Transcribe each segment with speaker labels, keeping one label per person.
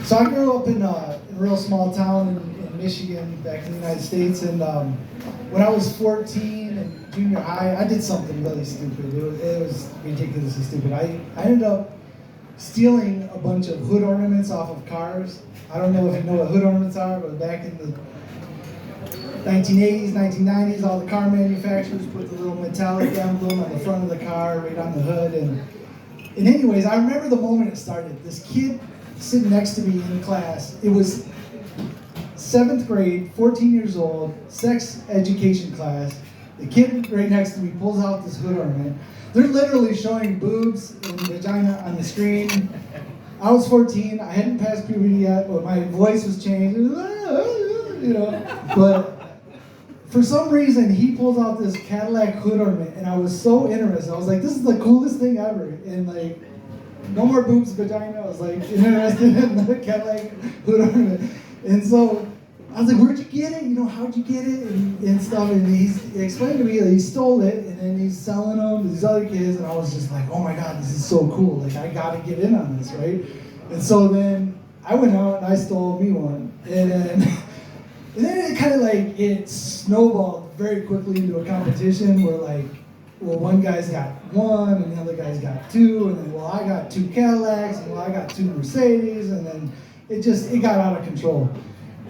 Speaker 1: So I grew up in a real small town in Michigan, back in the United States, and when I was 14 in junior high, I did something really stupid. It was ridiculously stupid. I ended up stealing a bunch of hood ornaments off of cars. I don't know if you know what hood ornaments are, but back in the 1980s, 1990s, all the car manufacturers put the little metallic emblem on the front of the car, right on the hood. And anyways, I remember the moment it started. This kid sitting next to me in class, it was 7th grade, 14 years old, sex education class. The kid right next to me pulls out this hood ornament. They're literally showing boobs and vagina on the screen. I was 14, I hadn't passed puberty yet, but my voice was changed, but for some reason, he pulls out this Cadillac hood ornament, and I was so interested. I was like, this is the coolest thing ever. And like, no more boobs, vagina. I was like, interested in the Cadillac hood ornament. And so I was like, where'd you get it? How'd you get it? And stuff. And he explained to me that he stole it, and then he's selling them to these other kids. And I was just like, oh my God, this is so cool. Like, I gotta get in on this, right? And so then I went out and I stole me one. And then it kind of like, it snowballed very quickly into a competition where like, well, one guy's got one and the other guy's got two, and then, well, I got two Cadillacs, and well, I got two Mercedes, and then it got out of control.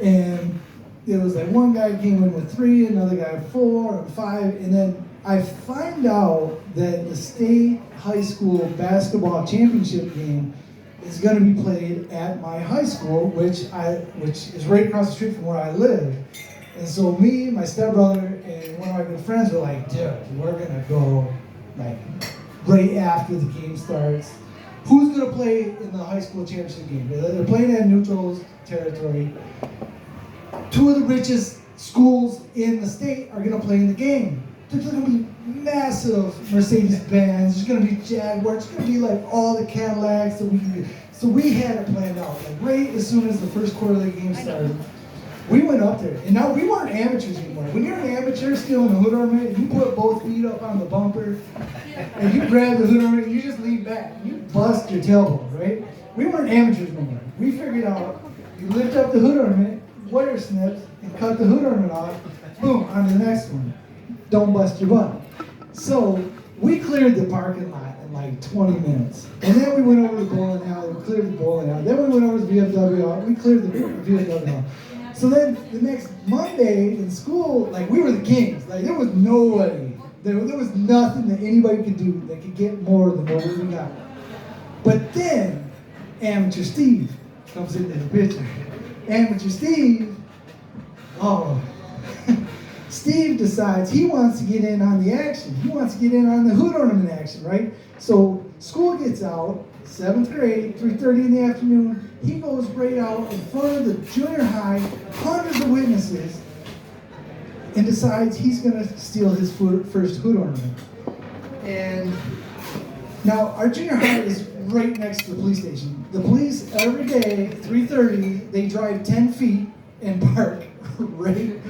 Speaker 1: And it was like one guy came in with 3, another guy 4 and 5, and then I find out that the state high school basketball championship game is going to be played at my high school, which is right across the street from where I live. And so me, my stepbrother, and one of my good friends were like, dude, we're going to go like right after the game starts. Who's going to play in the high school championship game? They're playing at neutral territory. 2 of the richest schools in the state are going to play in the game. There's going to be massive Mercedes-Benz. There's going to be Jaguars. There's going to be like all the Cadillacs that we can do. So we had it planned out. Like right as soon as the first quarter of the game started, we went up there. And now we weren't amateurs anymore. When you're an amateur stealing a hood ornament, you put both feet up on the bumper, and you grab the hood ornament, and you just lean back. You bust your tailbone, right? We weren't amateurs anymore. We figured out, you lift up the hood ornament, wire snips, and cut the hood ornament off. Boom, on the next one. Don't bust your butt. So we cleared the parking lot in like 20 minutes. And then we went over to the bowling alley, we cleared the bowling alley. Then we went over to the VFW, we cleared the VFW. So then the next Monday in school, like we were the kings. Like there was nobody, there was nothing that anybody could do that could get more than what we got. But then Amateur Steve comes into the picture. Amateur Steve, Steve decides he wants to get in on the action. He wants to get in on the hood ornament action, right? So school gets out, 7th grade, 3:30 in the afternoon. He goes right out in front of the junior high, hundreds of witnesses, and decides he's gonna steal his first hood ornament. And now our junior high is right next to the police station. The police every day, 3:30, they drive 10 feet and park right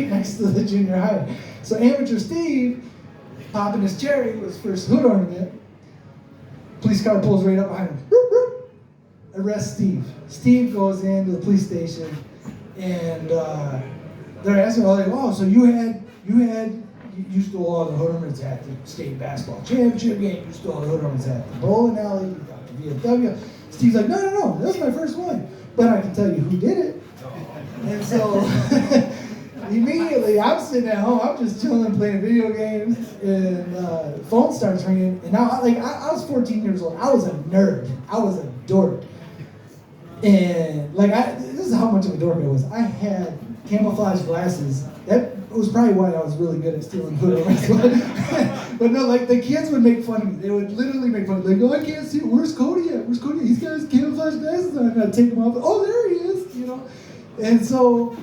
Speaker 1: next to the junior high. So Amateur Steve, popping his cherry with his first hood ornament, police car pulls right up behind him. Arrest Steve. Steve goes into the police station, and they're asking, oh, so you stole all the hood ornaments at the state basketball championship game, you stole the hood ornaments at the bowling alley, you got the VFW. Steve's like, no, that was my first one, but I can tell you who did it. And so immediately I'm sitting at home, I'm just chilling, playing video games, and the phone starts ringing. And now, I was 14 years old. I was a nerd. I was a dork. And this is how much of a dork I was. I had camouflage glasses. That was probably why I was really good at stealing hood ornaments. But no, like the kids would make fun of me. They would literally make fun of me. Like, oh, I can't see. Where's Cody at? Where's Cody? He's got his camouflage glasses on. And I'd take them off. Oh, there he is. And so,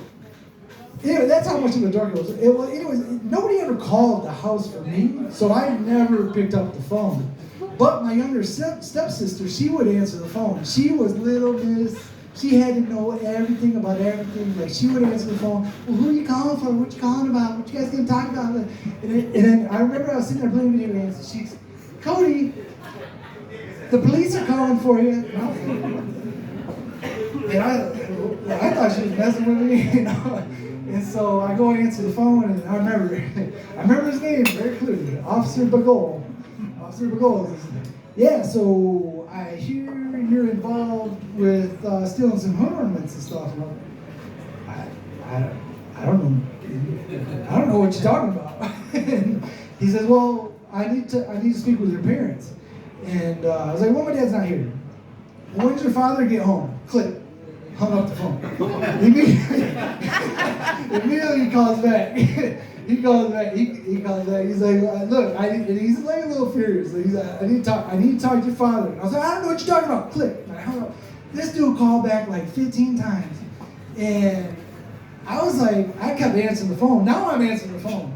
Speaker 1: anyway, that's how much of a dork I was. Anyways, nobody ever called the house for me, so I never picked up the phone. But my younger stepsister, she would answer the phone. She was little miss. She had to know everything about everything. Like, she would answer the phone. Well, who are you calling for? What you calling about? What you guys gonna talk about? And then I remember I was sitting there playing video games, and she's, Cody, the police are calling for you. And I thought she was messing with me, you know. And so I go and answer the phone, and I remember his name very clearly, Officer Goul. Officer Goul. Yeah, so I hear you're involved with stealing some hood ornaments and stuff. And I don't know. I don't know what you're talking about. And he says, well, I need to speak with your parents. And I was like, well, my dad's not here. When did your father get home? Click. Hung up the phone. Immediately he calls back. He calls back. He's like, look, he's like a little furious. He's like, I need to talk to your father. And I was like, I don't know what you're talking about. Click. And I hung up. This dude called back like 15 times. And I was like, I kept answering the phone. Now I'm answering the phone.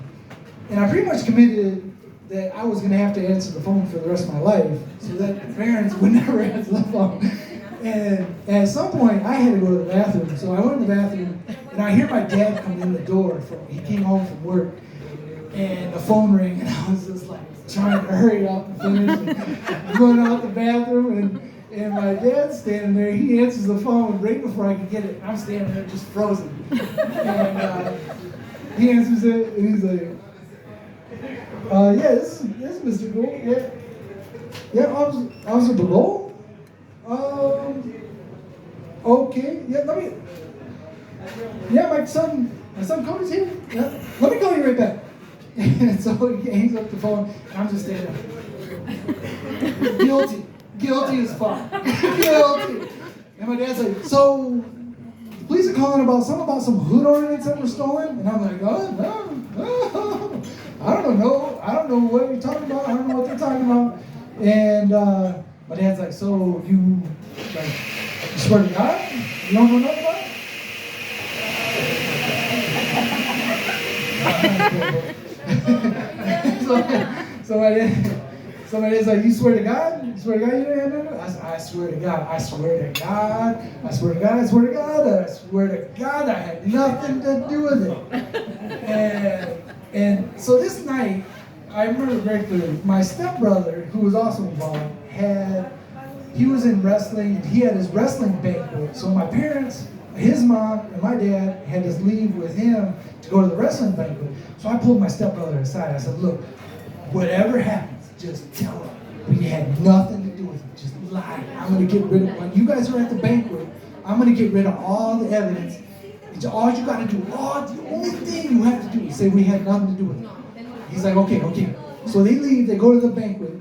Speaker 1: And I pretty much committed that I was going to have to answer the phone for the rest of my life so that parents would never answer the phone. And at some point, I had to go to the bathroom. So I went in the bathroom, and I hear my dad come in the door. He came home from work, and the phone rang, and I was just like trying to hurry up and finish. And going out the bathroom, and my dad's standing there. He answers the phone right before I could get it. I'm standing there just frozen. And he answers it, and he's like, yeah, this is Mr. Goul. Yeah, Officer Goul. Okay. Yeah, my son Cody's here. Yeah. Let me call you right back. And so he hangs up the phone, and I'm just standing there. Guilty as fuck. Guilty. And my dad's like, so the police are calling about some hood ornaments that were stolen? And I'm like, oh, no. I don't know what you're talking about. I don't know what they're talking about. And my dad's like, so you swear to God? You don't know nothing about it? So my dad's like, you swear to God? You swear to God you didn't have nothing? I swear to God. I swear to God. I swear to God. I swear to God. I swear to God I had nothing to do with it. And so this night, I remember very clearly, my stepbrother, who was also involved, he was in wrestling, and he had his wrestling banquet. So my parents, his mom, and my dad had to leave with him to go to the wrestling banquet. So I pulled my stepbrother aside. I said, look, whatever happens, just tell him we had nothing to do with it. Just lie. I'm going to get rid of, when you guys are at the banquet, I'm going to get rid of all the evidence. All you got to do, the only thing you have to do is say we had nothing to do with it. He's like, okay. So they leave, they go to the banquet,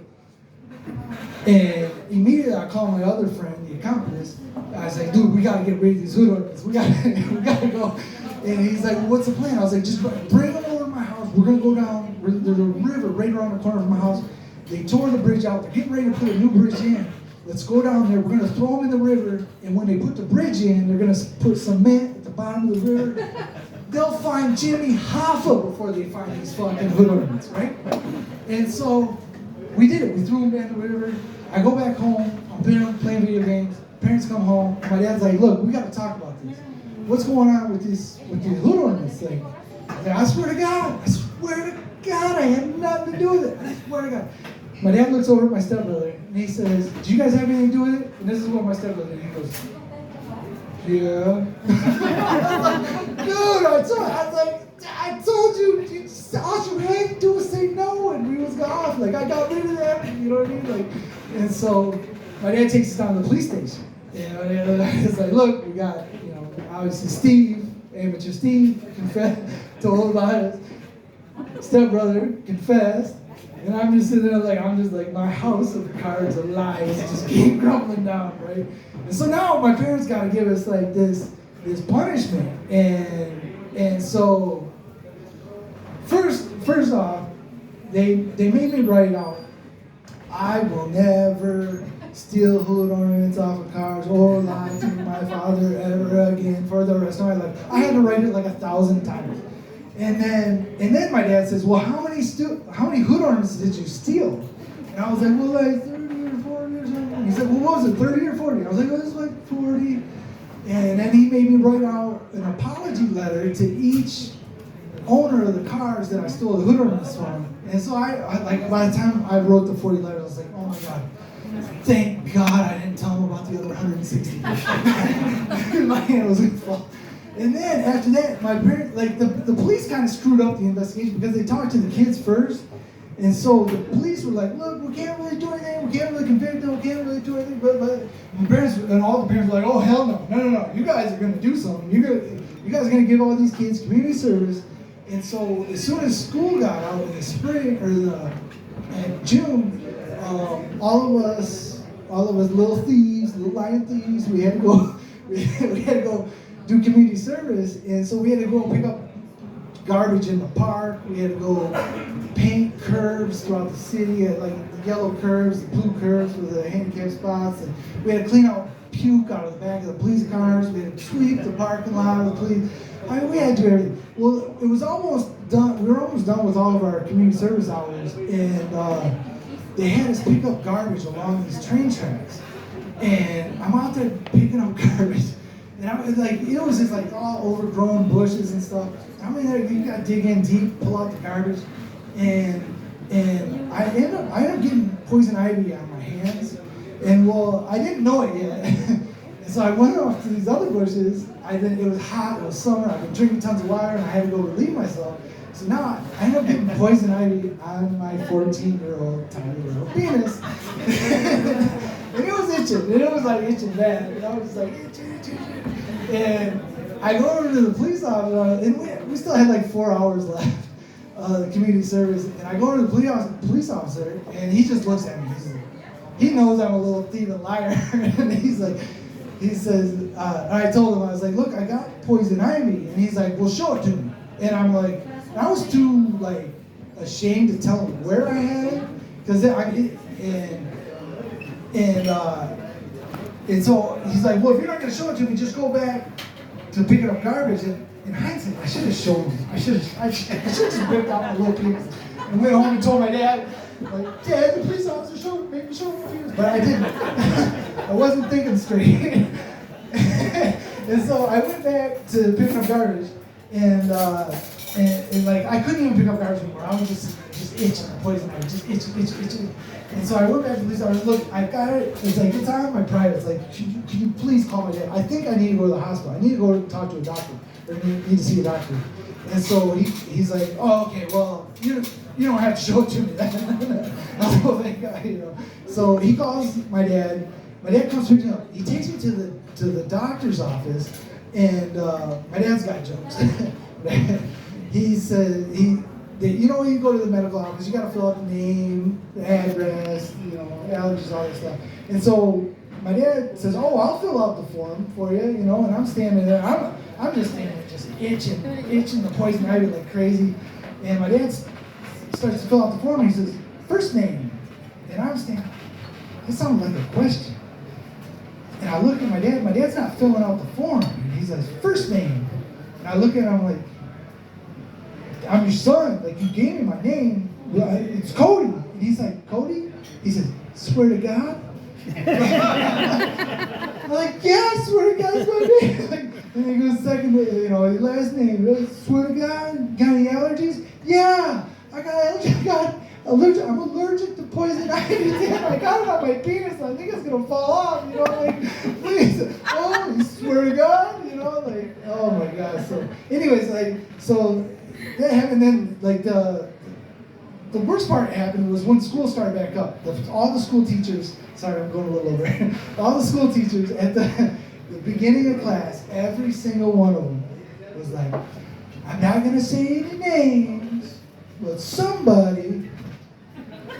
Speaker 1: and immediately I call my other friend, the accomplice. I was like, dude, we got to get rid of these hood ornaments. We got to go. And he's like, well, what's the plan? I was like, just bring them over to my house. We're going to go down. There's a river right around the corner of my house. They tore the bridge out. They're getting ready to put a new bridge in. Let's go down there. We're going to throw them in the river. And when they put the bridge in, they're going to put cement at the bottom of the river. They'll find Jimmy Hoffa before they find these fucking hood ornaments, right? And so we did it. We threw them in the river. I go back home. I'm playing video games. Parents come home. My dad's like, look, we got to talk about this. What's going on with these hood ornaments thing? I swear to God, I had nothing to do with it. I swear to God. My dad looks over at my stepbrother, and he says, do you guys have anything to do with it? And this is what my stepbrother did. He goes, yeah. Dude, I told you, all you had to do was say no, and we was off. Like, I got rid of that, you know what I mean? Like, and so my dad takes us down to the police station. And it's like, look, we got, obviously Steve, amateur Steve, told about his stepbrother, confessed. And I'm just sitting there like my house of cards of lies just keep crumbling down, right? And so now my parents got to give us like this punishment, and so first off, they made me write out, I will never steal hood ornaments off of cars or lie to my father ever again for the rest of my life. I had to write it like 1,000 times. And then my dad says, well, how many hood ornaments did you steal? And I was like, well, like 30 or 40 or something. He said, well, what was it, 30 or 40? I was like, well, it was like 40. And then he made me write out an apology letter to each owner of the cars that I stole the hood ornaments from. And so I by the time I wrote the 40 letters, I was like, oh my God, thank God I didn't tell him about the other 160. my hand was gonna fall. And then after that, my parents, like the police kind of screwed up the investigation because they talked to the kids first. And so the police were like, look, we can't really do anything, we can't really convict them, we can't really do anything, but my parents, and all the parents were like, oh, hell no, you guys are gonna do something. You guys are gonna give all these kids community service. And so as soon as school got out in the spring, or in June, all of us little thieves, little lion thieves, we had to go do community service. And so we had to go pick up garbage in the park. We had to go paint curbs throughout the city, like the yellow curbs, the blue curbs with the handicap spots. And we had to clean out puke out of the back of the police cars. We had to sweep the parking lot of the police. I mean, we had to do everything. Well, it was almost done. We were almost done with all of our community service hours, and they had us pick up garbage along these train tracks. And I'm out there picking up garbage. And I was like, it was just like all overgrown bushes and stuff. I mean, you gotta dig in deep, pull out the garbage, and I ended up getting poison ivy on my hands, and well, I didn't know it yet. And so I went off to these other bushes. It was hot, it was summer. I've been drinking tons of water, and I had to go relieve myself. So now I ended up getting poison ivy on my 14-year-old tiny little penis. And it was itching. And it was like itching bad. And I was like, itching. And I go over to the police officer, and we still had like 4 hours left of the community service. And I go over to the police officer, and he just looks at me. He knows I'm a little thief and liar. And he says, I told him, I was like, look, I got poison ivy. And he's like, well, show it to me. And I'm like, I was too like ashamed to tell him where I had it, because and so he's like, well, if you're not gonna show it to me, just go back to picking up garbage. And in hindsight, I should have shown him. I should have just ripped out my little penis and went home and told my dad, like, Dad, the police officer made me show him my penis. But I didn't. I wasn't thinking straight. And so I went back to picking up garbage, and like I couldn't even pick up garbage anymore. I was just itching, poison ivy, just itching. And so I went back to the police officer. Look, I got it. It's like, it's on my private. It's like, can you please call my dad? I think I need to go to the hospital. I need to go talk to a doctor, or need to see a doctor. And so he's like, oh, okay, well, you don't have to show it to me. I was like, thank God, you know. So he calls my dad. My dad comes picking up. He takes me to the doctor's office, and my dad's got jokes. He said you know, when you go to the medical office, you got to fill out the name, the address, you know, allergies, all that stuff. And so my dad says, oh, I'll fill out the form for you, you know. And I'm standing there. I'm just standing there, just itching the poison ivy like crazy. And my dad starts to fill out the form, and he says, first name. And I'm standing. It sounded like a question. And I look at my dad. My dad's not filling out the form. And he says, first name. And I look at him like, I'm your son. Like, you gave me my name. It's Cody. And he's like, Cody? He says, swear to God? I'm like, yeah, I swear to God, it's my name. Like, and he goes, second, you know, last name. Swear to God? Got any allergies? Yeah, I got allergies. I'm allergic to poison ivy. Damn, I got it on my penis. I think it's gonna fall off. You know, like, please. Oh, you swear to God? You know, like, oh my God. So, anyways, like, so that happened. Then, like, the worst part happened was when school started back up. All the school teachers. Sorry, I'm going a little over. All the school teachers at the beginning of class, every single one of them was like, I'm not gonna say any names, but somebody.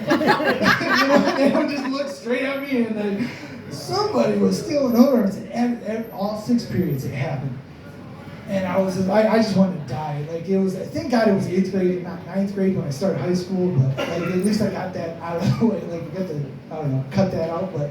Speaker 1: You know, they would just look straight at me, and like, somebody was stealing Ornaments. And all 6 periods it happened, and I just wanted to die. Like, it was, thank God it was 8th grade, not 9th grade when I started high school. But like, at least I got that out of the way. Like, I got to, I don't know, cut that out. But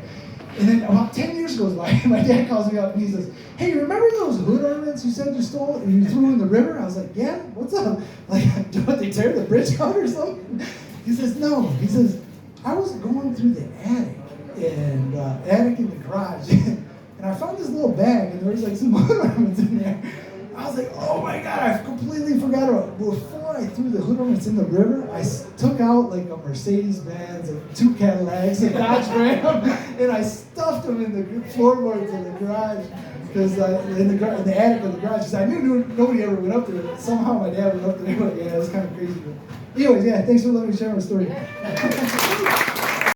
Speaker 1: and then about 10 years goes by, my dad calls me up and he says, "Hey, remember those hood ornaments you said you stole and you threw in the river?" I was like, "Yeah, what's up? Like, what, they tear the bridge out or something?" He says, "No." He says, "I was going through the attic in the garage, and I found this little bag, and there was like some hood ornaments in there." I was like, "Oh my God, I completely forgot about it." Before I threw the hood ornaments in the river, I took out like a Mercedes-Benz, 2 Cadillacs, a Dodge Ram, and I stuffed them in the floorboards of the garage. because in the attic of the garage, 'cause I knew nobody ever went up there. Somehow my dad went up there. Yeah, it was kind of crazy. But anyways, yeah, thanks for letting me share my story.